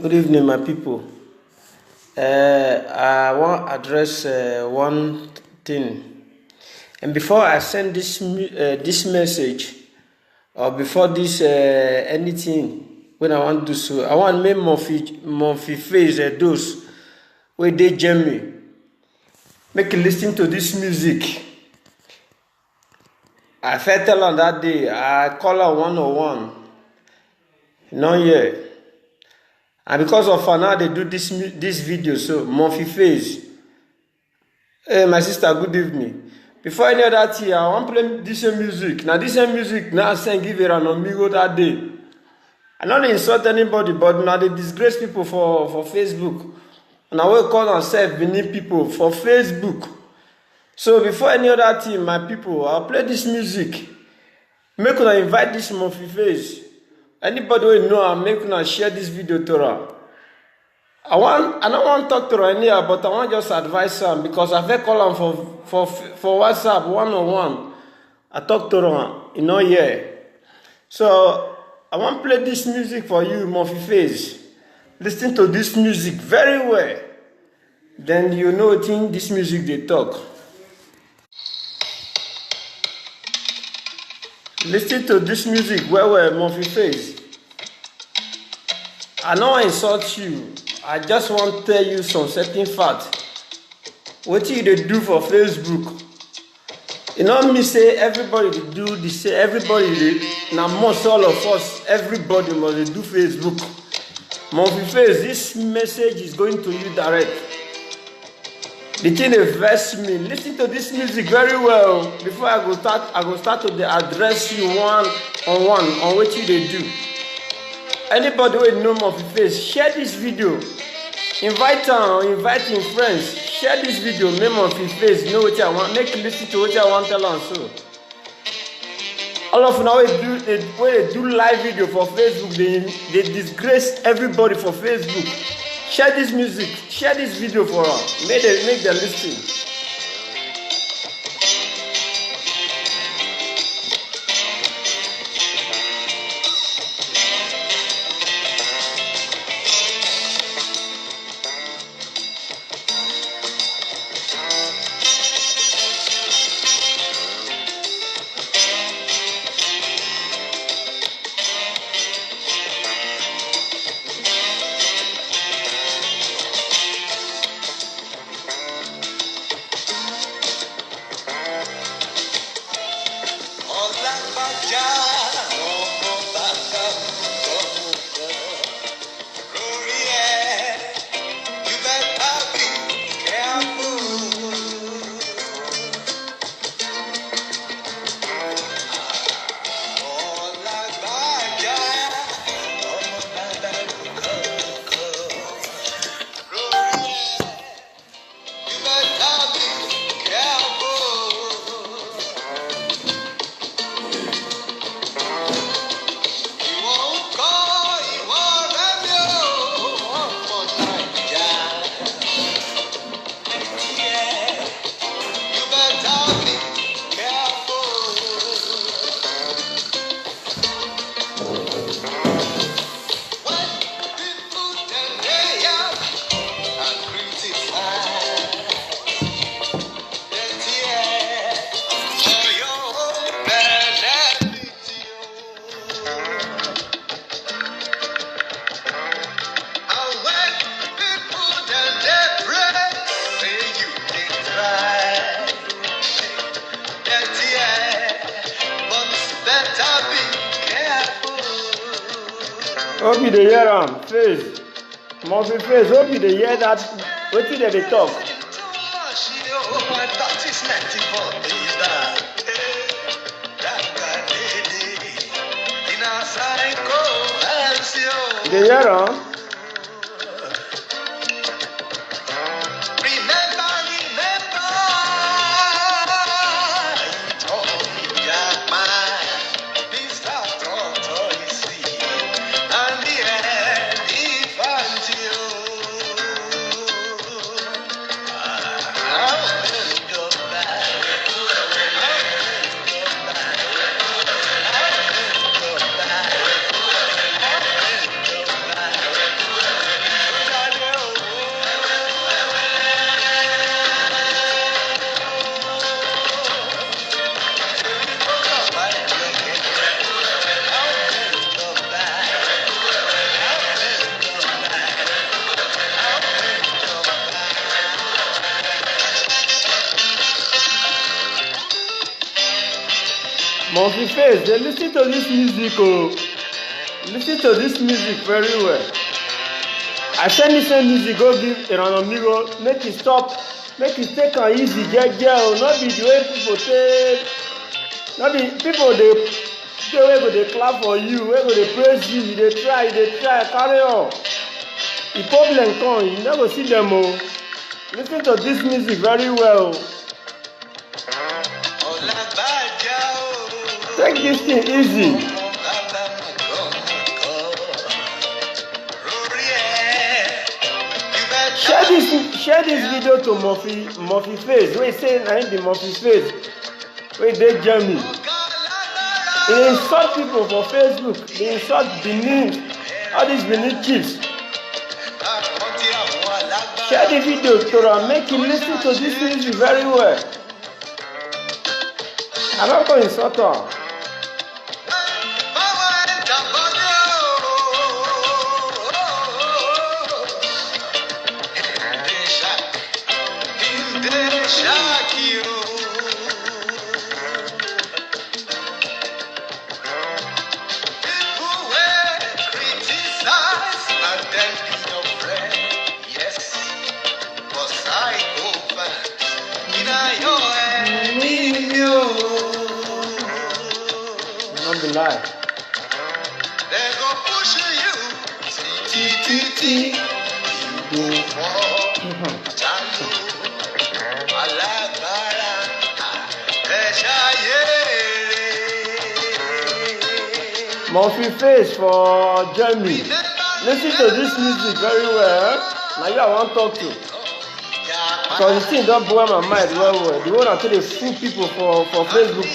Good evening, my people. I want to address one thing, and before I send this message, or before this anything, when I want to do so, I want make Murphy face those where they jam me, make you listen to this music. I felt tell on that day, I call her 101, not yet. And because of her now, they do this video. So, Murphy face. Hey, my sister, good evening. Before any other thing, I want to play this same music. Now, this same music, now I sing give it an amigo that day. I don't insult anybody, but now they disgrace people for Facebook. And I will call myself beneath people for Facebook. So, before any other thing, my people, I'll play this music. Make una invite this Murphy face. Anybody who know, I'm making her share this video to her. I don't want to talk to her anyhow, but I want just advise her because I've call her for WhatsApp 101. I talk to her, So I want to play this music for you, Murphy face. Listen to this music very well. Then you know this music they talk. Listen to this music well, Murphy face. I don't want to insult you. I just want to tell you some certain facts. What you they do for Facebook? You know me say everybody they do the say everybody they now most all of us everybody must do Facebook. Murphy face, this message is going to you direct. The thing they vex me. Listen to this music very well before I go start to address you one on what you they do. Anybody who know Murphy face, share this video. Invite her or invite him friends. Share this video. Make Murphy face know what I want. Make listen to what I want to tell her so. All of now when they do live video for Facebook, they disgrace everybody for Facebook. Share this music. Share this video for her. Make them listen. Hope you dey hear am, face. Murphy face, hope you dey hear that. Wetin dem dey talk? You dey hear am? Monkey Face, they listen to this music, oh. Listen to this music very well. I send this same music, go give Amigo, make it stop, make it take an easy, girl. Not be the way people take, not be people they go they clap for you, they go they praise you, they try, carry on. The problem come, you never see them, oh. Listen to this music very well. Take this thing easy. Share this video to Murphy Face. Wait, say I the Murphy Face. Wait, they Germany. They insult people for Facebook. They insult Benin. All these Benin chiefs. Share the video to them. Make him listen to this music very well. I'm not going to insult her. Not the lie. They go pushing you. Murphy Face for Germany. Listen to this music very well. Now you I want to talk to. Because the thing don't blow my mind well. The one that they fool people for Facebook.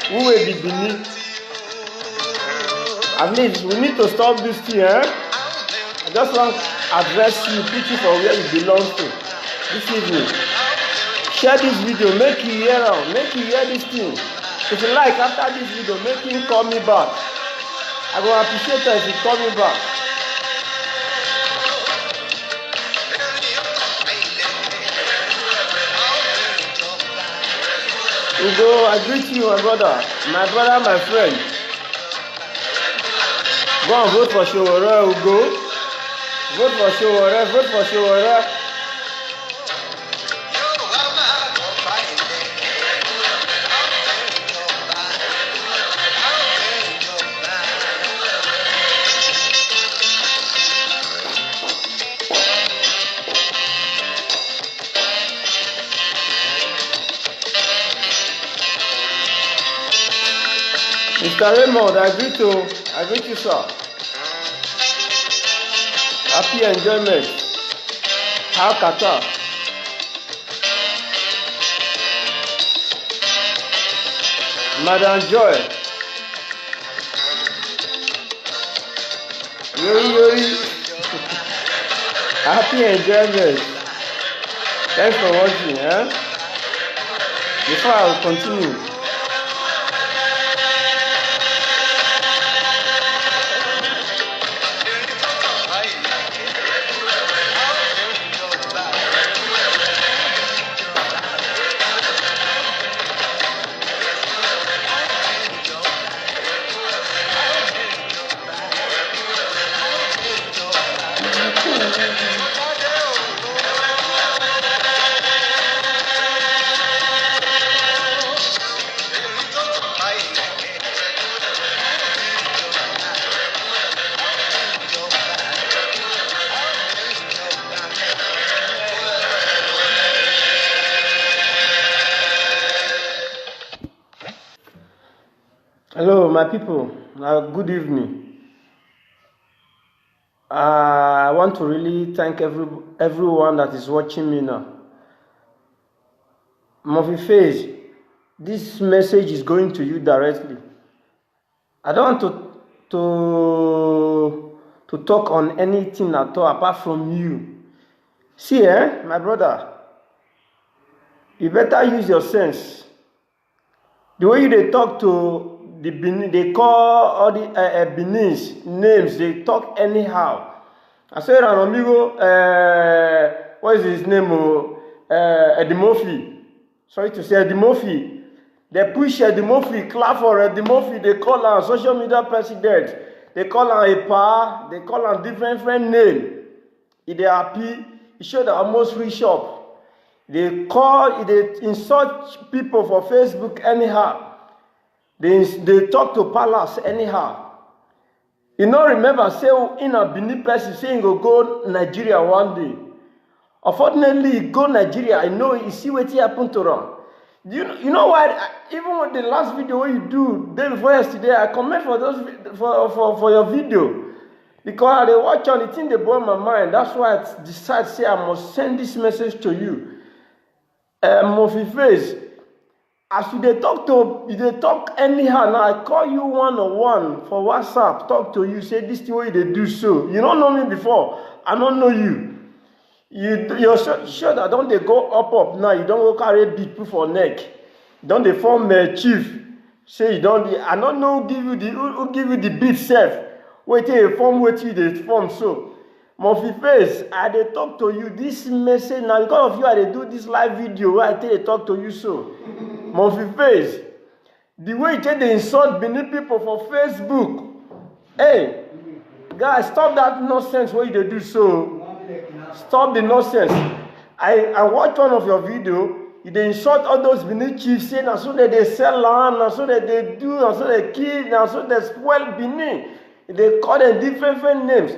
Who will be beneath? At least we need to stop this thing, eh? I just want to address you, put you for where you belong to this evening. Share this video, make you hear out, make you hear this thing. If you like, after this video, make him call me back. I will appreciate it if you call me back. Ugo, I greet you, my brother, my friend. Go and vote for Showore, Ugo. Vote for Showore. Mr. Raymond, I greet you, sir. Happy enjoyment. How Qatar? Madam Joy. Yori. Happy enjoyment. Thanks for watching, eh? Before I will continue. Hello, my people. Good evening. I want to really thank everyone that is watching me now. Murphy Face, this message is going to you directly. I don't want to talk on anything at all apart from you. See, my brother, you better use your sense. The way they talk to the Benin, they call all the Benin's names, they talk anyhow. I said, Amigo, what is his name? Eddie Murphy. Sorry to say, Eddie Murphy. They push the Murphy, clap for the Murphy, they call on social media president. They call on a power, they call on different name. If they happy, it show that almost reach up. They insult people for Facebook anyhow. They talk to palace anyhow. You know, remember, say in a Benin person saying go Nigeria one day. Unfortunately, go Nigeria. I know you see what happened to them. You know why? Even with the last video you do day before yesterday, I comment for those for your video because I watch on the thing they blow my mind. That's why I decided say I must send this message to you. Murphy Face, as you talk anyhow. Now I call you one-on-one for WhatsApp, talk to you, say this the way they do so. You don't know me before. I don't know you. You're sure that don't they go up now? You don't go carry big people for neck. Don't they form chief? Say you don't. I don't know who give you the beat self. Wait till you form what you they form so. Murphy Face, I they talk to you this message now because of you. I they do this live video where I tell they talk to you so. Murphy Face, the way you take the insult beneath people for Facebook. Hey, guys, stop that nonsense what you they do so. Stop the nonsense. I watched one of your video. They insult all those Benin chiefs, saying so that they sell land, so that they do, so they kill, so they spoil Benin. They call them different names.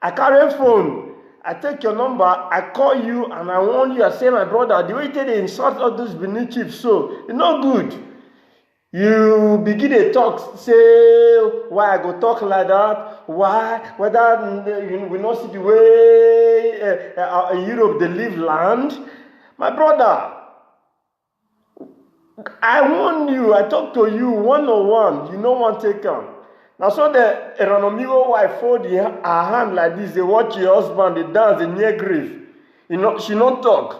I carry phone. I take your number. I call you and I warn you. I say, my brother, the way they insult all those Benin chiefs, so it's not good. You begin to talk, say, why I go talk like that? Why? Whether we not see the way in Europe they live land? My brother, I warn you, I talk to you one-on-one, you know one take on. Now so the Eronomigo wife fold her hand like this, they watch your husband, they dance, they near grave. You know, she not talk.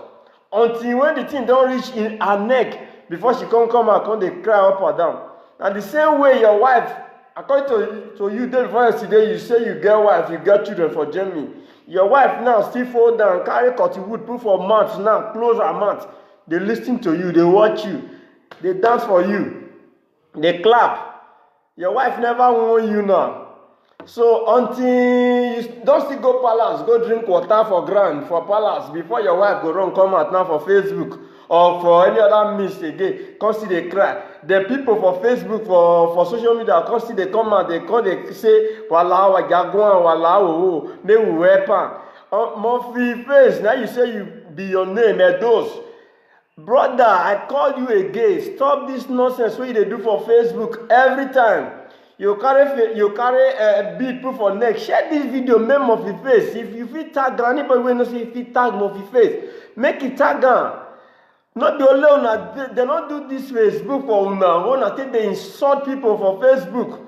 Until when the thing don't reach in her neck, before she come out, they cry up or down. Now the same way your wife, according to you, day before yesterday, you say you get wife, you get children for Germany. Your wife now still fall down, carry cotton wood, put for months now, close her mouth. They listen to you, they watch you, they dance for you, they clap. Your wife never warn you now. So until you don't still go palace, go drink water for ground, for palace, before your wife go run come out now for Facebook. Or for any other means again, come see they cry. The people for Facebook, for social media, come see they come out, they say, Wala wa jaguan, wala wo, they will weapon. Murphy Face, now you say you be your name, those. Brother, I call you again. Stop this nonsense what they do for Facebook every time. You carry a beat proof for neck. Share this video, make Murphy Face. If you feel tag anybody when you say if you tag Murphy Face, make it tag on. Not the only one, they don't do this Facebook for una. I think they insult people for Facebook.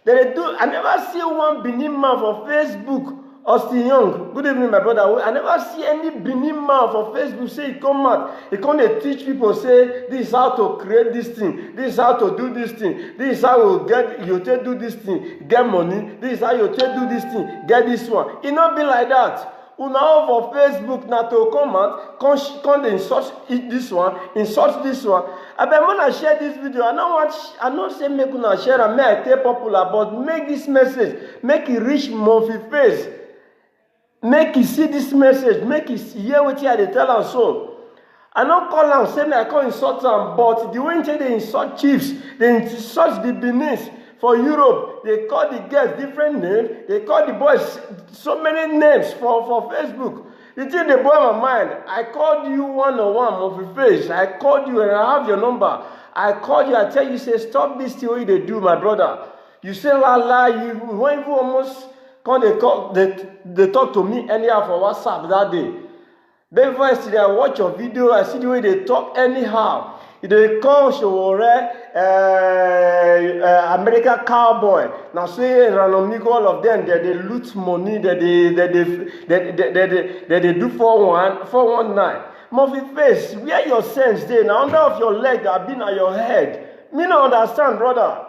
They do. I never see one Benin man for Facebook. Austin Young, good evening, my brother. I never see any Benin man for Facebook say he come out. He come to teach people say this is how to create this thing. This is how to do this thing. This is how you do this thing, get money. This is how you do this thing, get this one. It not be like that. Una for Facebook now to come out, come insult this one, insult this one. I bet when I share this video, I don't say make una share and make it stay popular, but make this message, make it reach Murphy Face. Make it see this message, make it hear what they tell am so. I don't call am say me I can't insult am, but the way they insult chiefs, they insult the Benin. For Europe, they call the girls different names. They call the boys so many names for Facebook. You think they blow my mind? I called you one-on-one, Murphy Face. I called you and I have your number. I called you, I tell you, say, stop this thing what they do, my brother. You say, la, you won't even almost come, they talk to me anyhow for WhatsApp that day. Then before yesterday, I watch your video, I see the way they talk anyhow. They call Showore American cowboy. Now say Ranomigo, all of them, they loot money, they do 419. Murphy Face, where your sense there? Now under of your leg that have been on your head. Me don't understand, brother.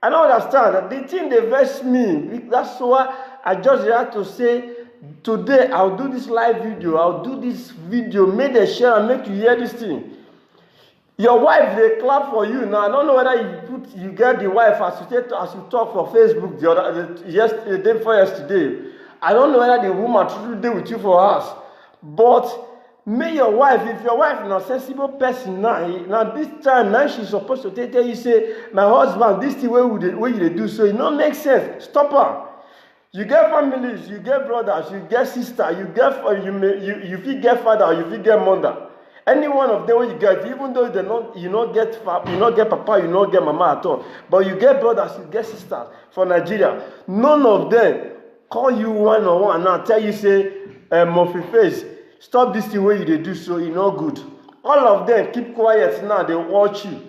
I don't understand. The thing they vex me. That's why I just have to say today I'll do this live video. I'll do this video, make a share and make you hear this thing. Your wife, they clap for you. Now, I don't know whether you get the wife as you talk for Facebook the day before yesterday. I don't know whether the woman truly did with you for us. But may your wife, if your wife is not a sensible person now this time, now she's supposed to tell you, say, my husband, this thing where you do, so it don't make sense. Stop her. You get families, you get brothers, you get sister, you get father, or you get mother. Any one of them you get, even though you not get papa, you not get mama at all, but you get brothers, you get sisters for Nigeria. None of them call you one-on-one now tell you, say, Murphy Face, stop this thing where you do, so it's not good. All of them keep quiet now, they watch you.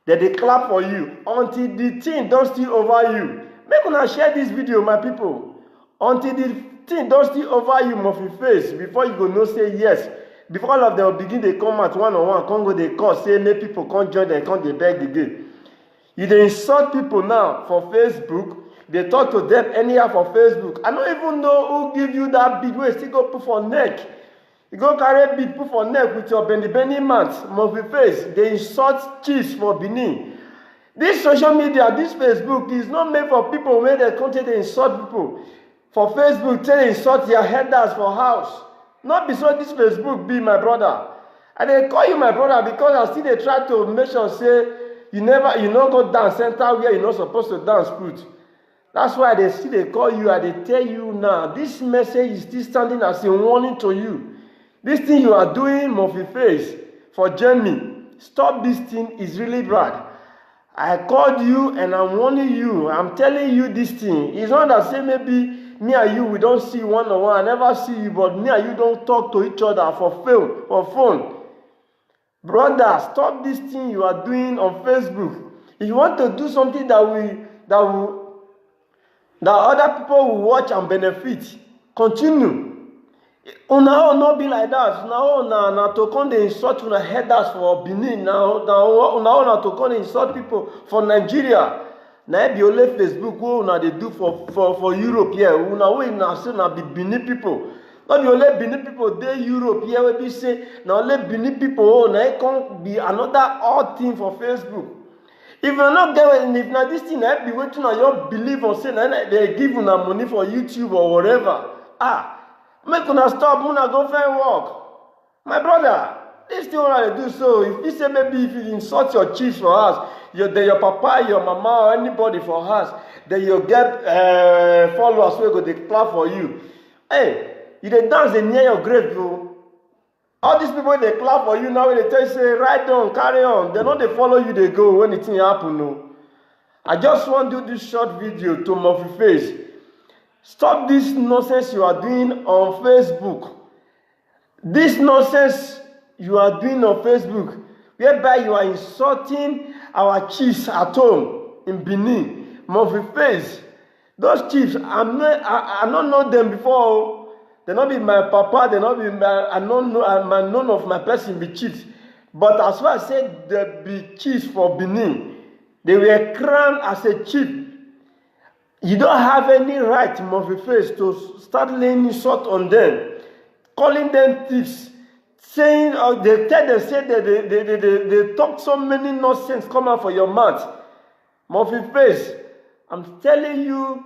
They clap for you until the thing don't steal over you. Make una share this video, my people. Until the thing don't steal over you, Murphy Face, before you go no say yes. Before all of them begin, they come out one-on-one, come go, they call, say, make people come join them, come they beg again. You dey insult people now for Facebook. They talk to them anyhow for Facebook. I don't even know who give you that bid wey still go put for neck. You go carry bid put for neck with your Benny mouth, Murphy Face. They insult chiefs for Benin. This social media, this Facebook is not made for people where they content they insult people. For Facebook, tell they insult their headers for house. Not because this Facebook be my brother. And they call you my brother because I still they try to make sure say you not go dance center where you're not supposed to dance put. That's why they still they call you and they tell you now. This message is still standing as a warning to you. This thing you are doing, Murphy Face, for Jamie. Stop this thing, is really bad. I called you and I'm warning you. I'm telling you this thing. It's not that say maybe me and you, we don't see one-on-one. I never see you, but me and you don't talk to each other for phone. Brother, stop this thing you are doing on Facebook. If you want to do something that other people will watch and benefit, continue. Una will not be like that. Now to come they insult una headers for Benin. Now to come they insult people for Nigeria. Now be only Facebook what una they do for Europe here. Una we now say na be Benin people. Not be only Benin people they Europe here we be say now only Benin people now it can be another odd thing for Facebook. If you're not getting, if now this thing be waiting on your belief or say they give una money for YouTube or whatever. Make una stop, una go find work. My brother, this thing what they do so. If you say maybe if you insult your chiefs for us, your papa, your mama, or anybody for us, then you get followers who go they clap for you. Hey, you dey dance they near your grave, bro. All these people they clap for you now. They tell you say right on, carry on. They know they follow you. They go when the thing happen. No, I just want to do this short video to Murphy Face. Stop this nonsense you are doing on Facebook. This nonsense you are doing on Facebook, whereby you are insulting our chiefs at home in Benin. Murphy Face. Those chiefs, I don't know them before. They not be my papa, they not be none of my person be chiefs. But as far as I said they be chiefs for Benin, they were crowned as a chief. You don't have any right, Murphy Face, to start laying insult on them, calling them thieves, saying they tell them say that they talk so many nonsense come out for your mouth. Murphy Face, I'm telling you,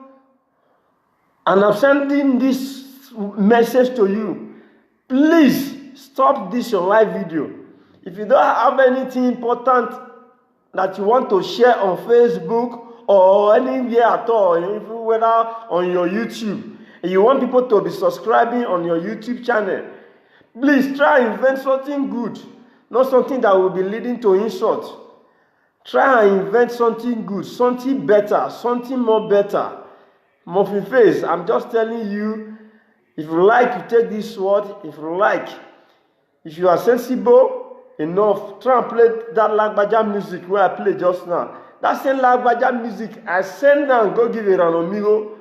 and I'm sending this message to you. Please stop this your live video. If you don't have anything important that you want to share on Facebook or anywhere at all, whether on your YouTube, and you want people to be subscribing on your YouTube channel, please try and invent something good, not something that will be leading to insult. Try and invent something good, something better, something more better. Murphy Face, I'm just telling you, if you like, you take this word. If you like, if you are sensible enough, try and play that Lagbaja music where I played just now. That same Lagbaja music, I send down, go give it an amigo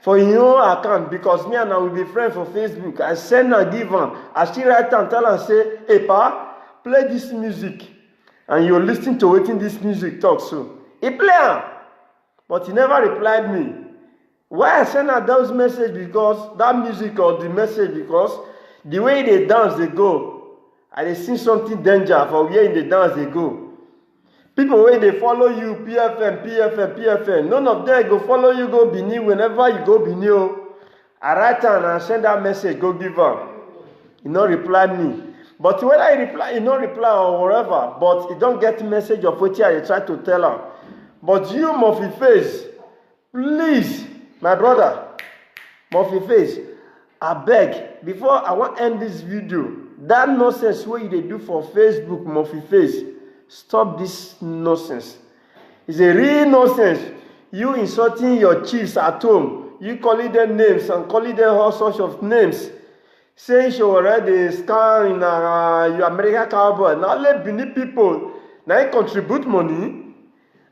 for your account, because me and I will be friends for Facebook. I send and give him. I still write and tell and say, hey pa, play this music. And you listen to waiting this music talk so. He play, but he never replied me. Why I send out those messages? Because that music or the message, because the way they dance, they go. I dey see something danger for where in the dance they go. People wey dey follow you, PFM, none of them go follow you go Benin whenever you go Benin o. I write am and send that message go give am. He no reply me. But whether he reply, he no reply or whatever, but he don't get message of wetin I dey try to tell am. But you, Murphy Face, please, my brother, Murphy Face, abeg, before I wan end this video, that nonsense wey you dey do for Facebook, Murphy Face, stop this nonsense. It's a real nonsense. You insulting your chiefs at home, you calling them names and calling them all sorts of names. Saying she already scam in your American cowboy. Now let Benin people now contribute money.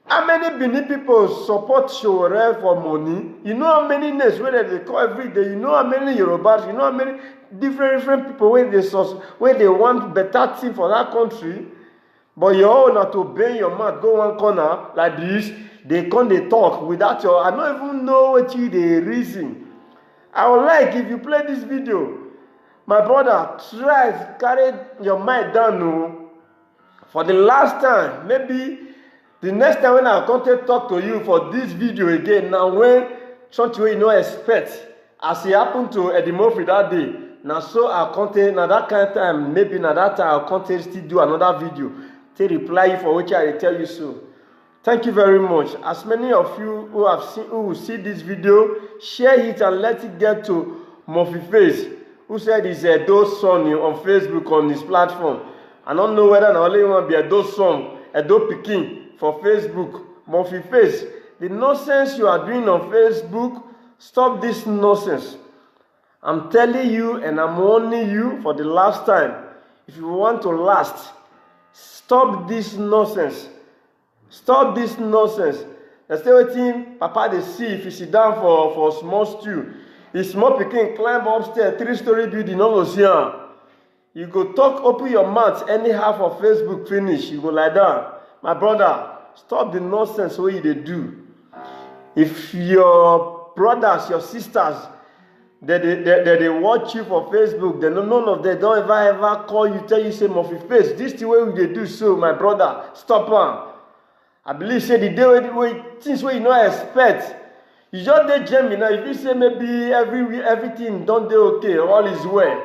How many Benin people support Showore for money? You know how many names where they call every day. You know how many Yorubas. You know how many different people where they want better thing for that country. But your own are to bend your mouth, go one corner like this. They come, they talk without your. I don't even know what you the reason. I would like if you play this video, my brother, try carry your mind down. No, for the last time, maybe the next time when I come to talk to you for this video again. Now when something you no expect, as it happened to Eddie Murphy that day. Now so I come to now that kind of time, maybe now that time I come to still do another video. To reply you for which I tell you so. Thank you very much. As many of you who will see this video, share it and let it get to Murphy Face, who said he's Edo's son on Facebook on his platform. I don't know whether I only want to be Edo's son, Edo Pikin for Facebook. Murphy Face, the nonsense you are doing on Facebook, stop this nonsense. I'm telling you and I'm warning you for the last time. If you want to last, stop this nonsense. Stop this nonsense. They say wetin Papa dey see if he sit down for small stew. If small pikin climb upstairs 3-story building, no go see am. You go talk, open your mouth anyhow for Facebook finish. You go lie down. My brother, stop the nonsense wey you dey do. If your brothers, your sisters, they watch you for Facebook, then none of them don't ever call you, tell you, say, Murphy Face, this the way we do so, my brother, stop am. I believe, say, the day things where you not expect, you just dey Germany now. If you say maybe everything don't do okay, all is well.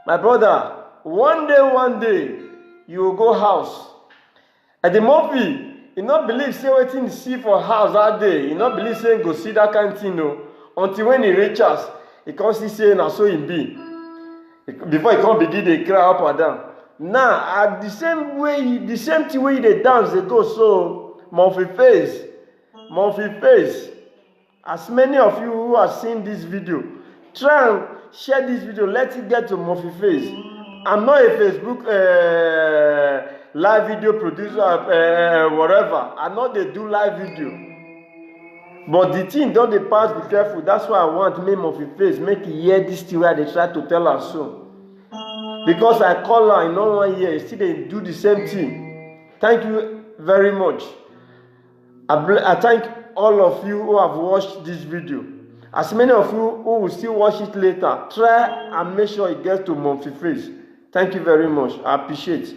My brother, one day, you will go house. At the Murphy, you not believe, say, wetin see for house that day. You not believe, say, go see that kind of thing, no. Until when he reach us, he can't see say na so him be. Before he can't begin to cry up and down. Now, at the same thing way they dance, they go so Murphy Face. As many of you who have seen this video, try and share this video. Let it get to Murphy Face. I'm not a Facebook live video producer, whatever. I know they do live video. But the thing don't they pass, be careful. That's why I want me Murphy Face, make you hear this thing where they try to tell her so. Because I call her in no 1 year, still they do the same thing. Thank you very much. I thank all of you who have watched this video. As many of you who will still watch it later, try and make sure it gets to Murphy Face. Thank you very much. I appreciate it.